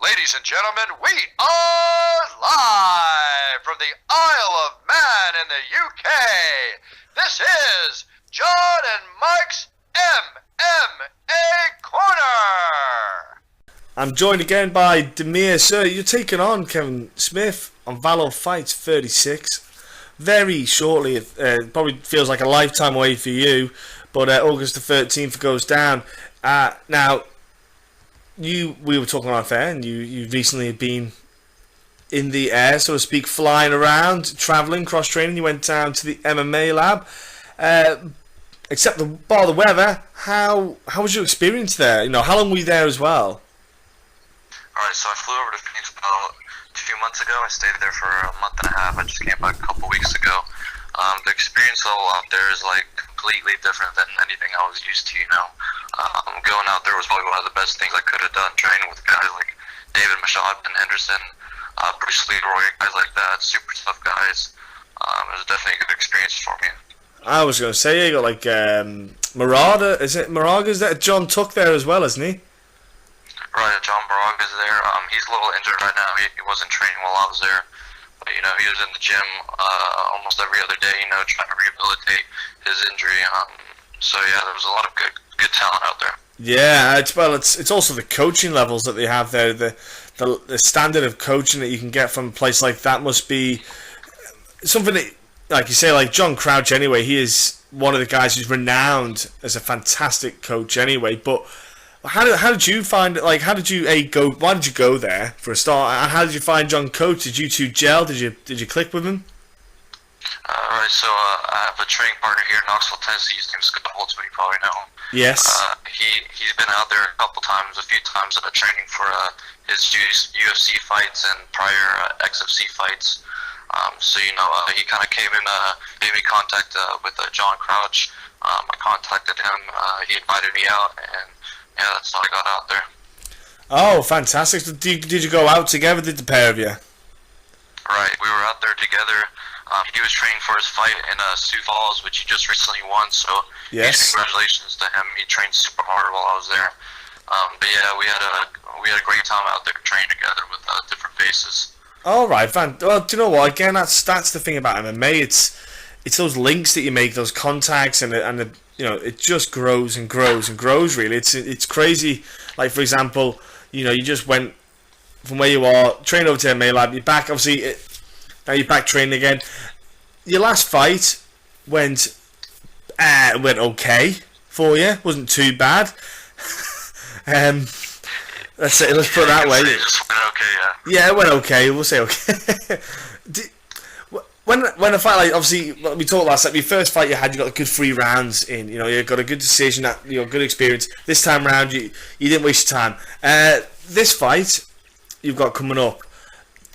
Ladies and gentlemen, we are live from the Isle of Man in the UK. This is John and Mike's MMA Corner. I'm joined again by Damir. Sir, you're taking on Kevin Smith on Valor Fights 36. Very shortly, it probably feels like a lifetime away for you, but August the 13th goes down. Now, we were talking on air, and you recently been in the air, so to speak, flying around, travelling, cross-training. You went down to the MMALab. Except bar the weather, how was your experience there? You know, how long were you there as well? Alright, so I flew over to Phoenix about 2 months ago. I stayed there for a month and a half. I just came back a couple weeks ago. The experience level out there is like completely different than anything I was used to, you know. Going out there was probably one of the best things I could have done, training with guys like David Mashad and Henderson, Bruce Leroy, guys like that, super tough guys. It was definitely a good experience for me. I was going to say, you got like Marada, is it Moraga? Is that John Tuck there as well, isn't he? Right, John Moraga is there. He's a little injured right now. He wasn't training while I was there. But, you know, he was in the gym almost every other day, you know, trying to rehabilitate his injury. So, yeah, there was a lot of good talent out there. Yeah, it's also the coaching levels that they have there. The standard of coaching that you can get from a place like that must be something that, like you say, like John Crouch anyway, he is one of the guys who's renowned as a fantastic coach anyway. But how did you find it? Like, how did you go? Why did you go there for a start? And how did you find John Coach? Did you two gel? Did you click with him? Right, so I have a training partner here in Knoxville, Tennessee. His name's Scott Holtzman. You probably know him. Yes. He's been out there a few times training for his UFC fights and prior XFC fights. So, you know, he kind of came in, gave me contact with John Crouch. I contacted him. He invited me out, and yeah, that's how I got out there. Oh, fantastic! So did you go out together? Did the pair of you? Right, we were out there together. He was training for his fight in Sioux Falls, which he just recently won. So, yes, congratulations to him. He trained super hard while I was there. But yeah, we had a great time out there training together with different faces. All right, well, do you know what? Again, that's the thing about MMA. It's those links that you make, those contacts, and the you know, it just grows and grows and grows. Really, it's crazy. Like, for example, you know, you just went from where you are, trained over to MMALab. You're back, obviously. Now you're back training again. Your last fight went okay for you. Wasn't too bad. Let's put it that way. It just went okay, yeah. Yeah, it went okay. We'll say okay. When a fight, like, obviously we talked last time, your first fight you got good 3 rounds in. You know, you got a good decision, good experience. This time round, you didn't waste your time. This fight you've got coming up.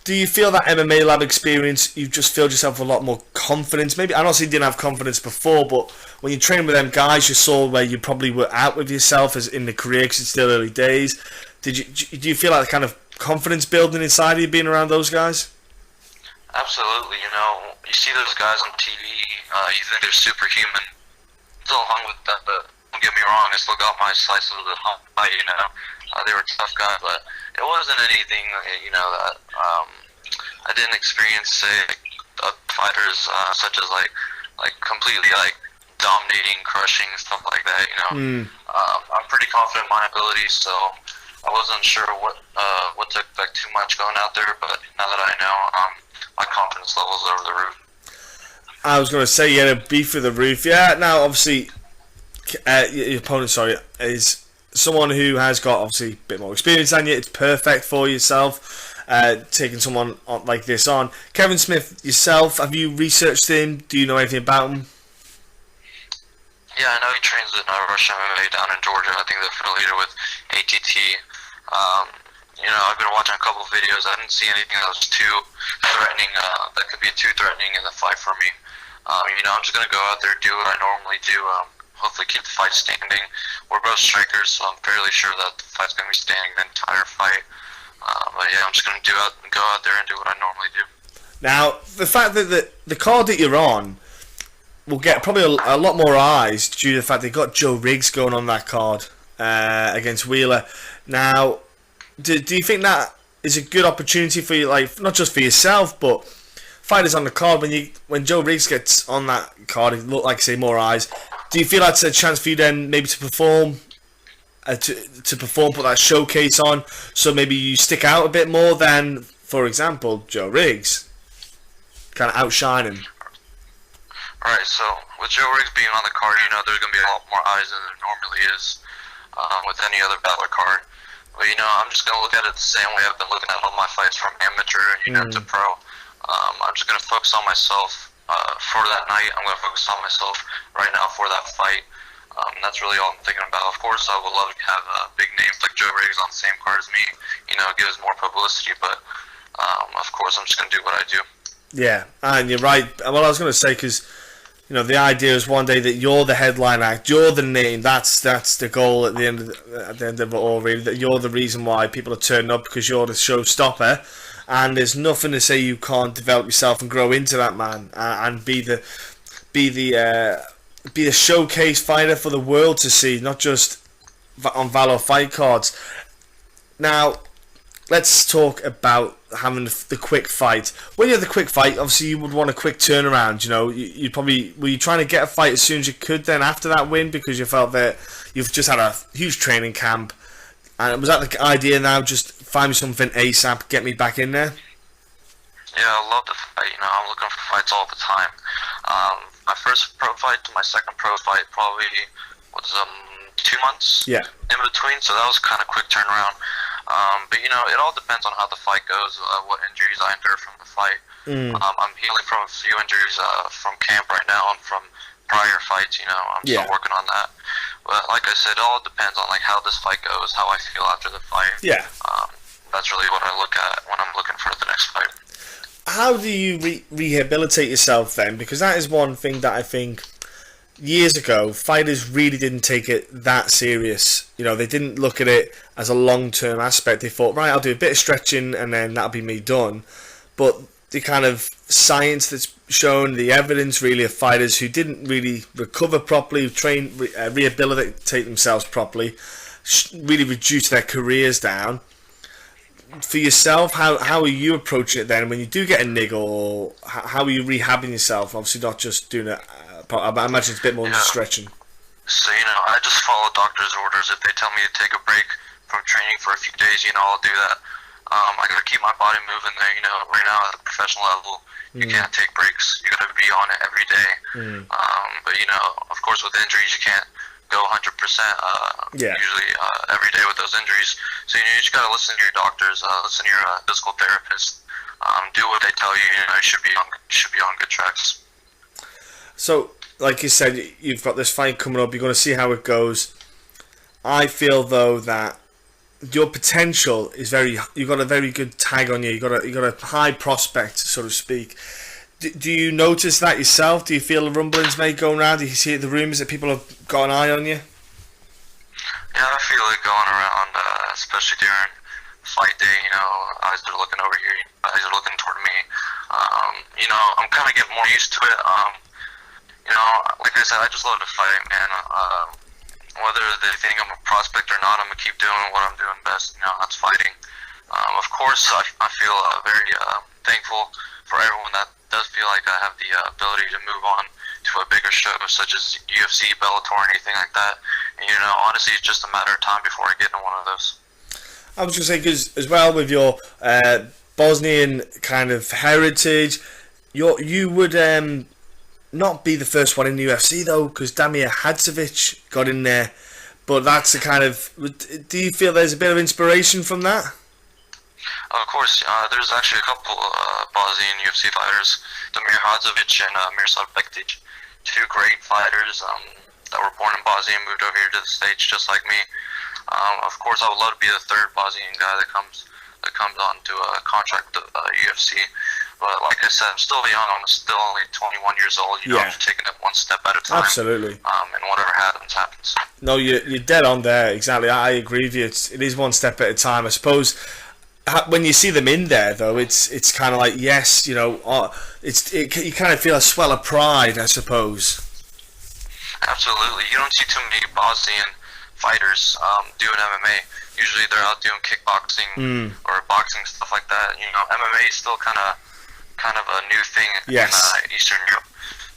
Do you feel that MMALab experience, you've just filled yourself with a lot more confidence? Maybe, I'm not saying you didn't have confidence before, but when you trained with them guys, you saw where you probably were out with yourself as in the career, because it's still early days. Do you feel like kind of confidence building inside of you being around those guys? Absolutely. You know, you see those guys on TV, you think they're superhuman. Still hung with that, but don't get me wrong, I still got my slice of the pie, you know. They were tough guys, but it wasn't anything, you know, that I didn't experience, say, fighters such as like completely like dominating, crushing, stuff like that, you know. I'm pretty confident in my abilities, so I wasn't sure what to expect too much going out there, but now that I know, my confidence level's over the roof. I was going to say, yeah, beef through the roof. Yeah, now, obviously, your opponent, is someone who has got, obviously, a bit more experience than you. It's perfect for yourself, taking someone like this on. Kevin Smith, yourself, have you researched him? Do you know anything about him? Yeah, I know he trains in Russian MMA down in Georgia. I think they're affiliated with ATT. You know, I've been watching a couple of videos. I didn't see anything that was too threatening, that could be too threatening in the fight for me. You know, I'm just going to go out there, do what I normally do, hopefully keep the fight standing. We're both strikers, so I'm fairly sure that the fight's going to be standing the entire fight. But yeah, I'm just going to go out there and do what I normally do. Now, the fact that the card that you're on will get probably a lot more eyes due to the fact they've got Joe Riggs going on that card against Wheeler. Now, do you think that is a good opportunity for you, like not just for yourself, but fighters on the card. When Joe Riggs gets on that card, it look like say more eyes. Do you feel that's a chance for you then maybe to perform, put that showcase on, so maybe you stick out a bit more than, for example, Joe Riggs, kind of outshine him? Alright, so with Joe Riggs being on the card, you know, there's going to be a lot more eyes than there normally is with any other Valor card. But, you know, I'm just going to look at it the same way I've been looking at all my fights from amateur, you know, to pro. I'm just going to focus on myself for that night. I'm going to focus on myself right now for that fight. That's really all I'm thinking about. Of course, I would love to have big names like Joe Riggs on the same card as me. You know, it gives more publicity, but of course, I'm just going to do what I do. Yeah, and you're right. Well, I was going to say, because you know, the idea is one day that you're the headline act, you're the name. That's the goal at the end of it all, really. That you're the reason why people are turning up, because you're the showstopper. And there's nothing to say you can't develop yourself and grow into that man and be the showcase fighter for the world to see, not just on Valor fight cards. Now, let's talk about having the quick fight. When you have the quick fight, obviously you would want a quick turnaround. You know, you probably were you trying to get a fight as soon as you could then after that win, because you felt that you've just had a huge training camp. And was that the idea now, just find me something ASAP, get me back in there? Yeah, I love to fight. You know, I'm looking for fights all the time. My first pro fight to my second pro fight probably was 2 months in between, so that was kind of quick turnaround. But, you know, it all depends on how the fight goes, what injuries I endure from the fight. I'm healing from a few injuries from camp right now and from prior fights, you know. I'm still working on that. But like I said, it all depends on like how this fight goes, how I feel after the fight. Yeah. That's really what I look at when I'm looking for the next fight. How do you rehabilitate yourself then? Because that is one thing that I think years ago fighters really didn't take it that serious. You know, they didn't look at it as a long-term aspect. They thought, right, I'll do a bit of stretching and then that'll be me done. But the kind of science that's shown, the evidence really of fighters who didn't really recover properly, rehabilitate themselves properly, really reduce their careers down. For yourself, how are you approaching it then when you do get a niggle, or how are you rehabbing yourself? Obviously not just doing it, I imagine it's a bit more than stretching. So, you know, I just follow doctor's orders. If they tell me to take a break from training for a few days, you know, I'll do that. I gotta keep my body moving there, you know. Right now at the professional level, you can't take breaks. You gotta be on it every day. But, you know, of course with injuries, you can't go 100% usually every day with those injuries. So, you know, you just gotta listen to your doctors, listen to your physical therapist, do what they tell you. You know, you should be on good tracks. So, like you said, you've got this fight coming up. You're going to see how it goes. I feel though that your potential is you've got a very good tag on you. You've got a high prospect, so to speak. Do you notice that yourself? Do you feel the rumblings may go around? Do you see the rumours that people have got an eye on you? Yeah, I feel it going around, especially during fight day. You know, eyes are looking over here, eyes are looking toward me. You know, I'm kind of getting more used to it. You know, like I said, I just love to fight, man. Whether they think I'm a prospect or not, I'm going to keep doing what I'm doing best. You know, that's fighting. Of course, I feel very thankful for everyone that does feel like I have the ability to move on to a bigger show, such as UFC, Bellator, or anything like that. And, you know, honestly, it's just a matter of time before I get into one of those. I was going to say, because as well with your Bosnian kind of heritage, you would not be the first one in the UFC though, because Damir Ferhatbegovic got in there. But that's the kind of. Do you feel there's a bit of inspiration from that? Of course, there's actually a couple Bosnian UFC fighters, Damir Ferhatbegovic and Mirsad Bektic, two great fighters that were born in Bosnia and moved over here to the States just like me. Of course, I would love to be the third Bosnian guy that comes on to a contract with the UFC. But like I said, I'm still young. I'm still only 21 years old. You know, I'm just taking it one step at a time. Absolutely. And whatever happens, happens. No, you're dead on there. Exactly. I agree with you. It is one step at a time. I suppose when you see them in there, though, it's kind of like, yes, you know, you kind of feel a swell of pride, I suppose. Absolutely. You don't see too many Bosnian fighters doing MMA. Usually they're out doing kickboxing or boxing, stuff like that. You know, MMA is still kind of a new thing in Eastern Europe.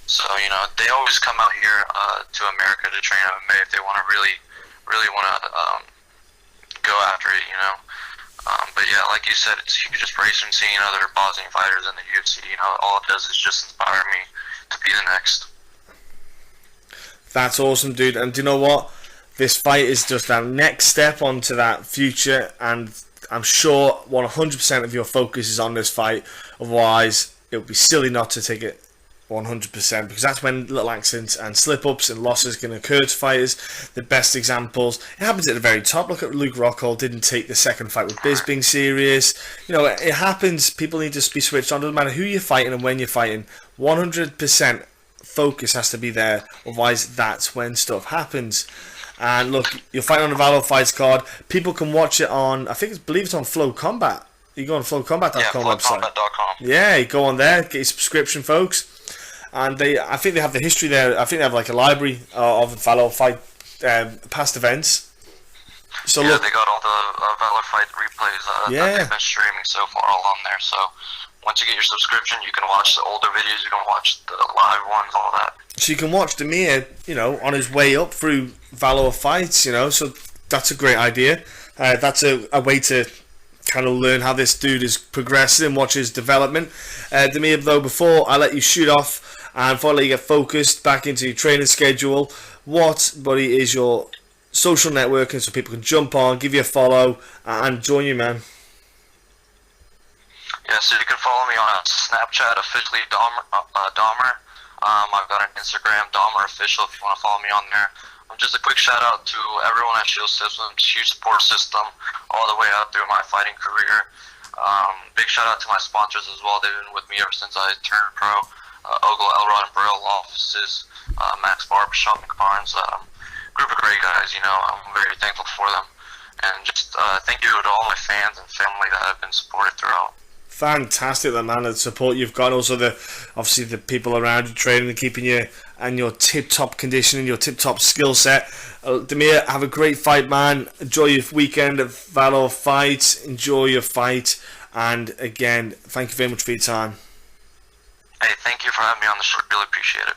So, you know, they always come out here to America to train MMA if they want to really want to go after it, you know. But yeah, like you said, it's huge inspiration seeing other Bosnian fighters in the UFC. You know, all it does is just inspire me to be the next. That's awesome, dude. And do you know what? This fight is just that next step onto that future, and I'm sure 100% of your focus is on this fight. Otherwise, it would be silly not to take it 100%, because that's when little accidents and slip-ups and losses can occur to fighters. The best examples, it happens at the very top. Look at Luke Rockhold, didn't take the second fight with Biz being serious. You know, it happens. People need to be switched on. Doesn't matter who you're fighting and when you're fighting. 100% focus has to be there. Otherwise, that's when stuff happens. And look, you're fighting on the Valor Fights card. People can watch it on, I believe it's on Flocombat. You go on Flocombat.com website. Flocombat.com. Yeah, you go on there, get your subscription, folks. And I think they have the history there. I think they have like a library of Valor Fight past events. So yeah, look, they got all the Valor Fight replays that they've been streaming so far all on there. So once you get your subscription, you can watch the older videos, you can watch the live ones, all that. So you can watch Damir, you know, on his way up through Valor Fights, you know, so that's a great idea. That's a way to kind of learn how this dude is progressing and watch his development. Damir, though, before I let you shoot off and before I let you get focused back into your training schedule, what, buddy, is your social networking so people can jump on, give you a follow, and join you, man? Yeah, so you can follow me on Snapchat, officially Dahmer. I've got an Instagram, Dahmer Official, if you want to follow me on there. Just a quick shout out to everyone at Shield Systems, huge support system all the way up through my fighting career. Big shout out to my sponsors as well. They've been with me ever since I turned pro. Ogle, Elrod, and Burrell offices, Max Barbershop, McBarnes. Group of great guys, you know. I'm very thankful for them. And just thank you to all my fans and family that have been supported throughout. Fantastic, that man, the support you've got. Also, obviously the people around you training and keeping you and your tip-top condition and your tip-top skill set. Damir, have a great fight, man. Enjoy your weekend at Valor Fights. Enjoy your fight. And again, thank you very much for your time. Hey, thank you for having me on the show. Really appreciate it.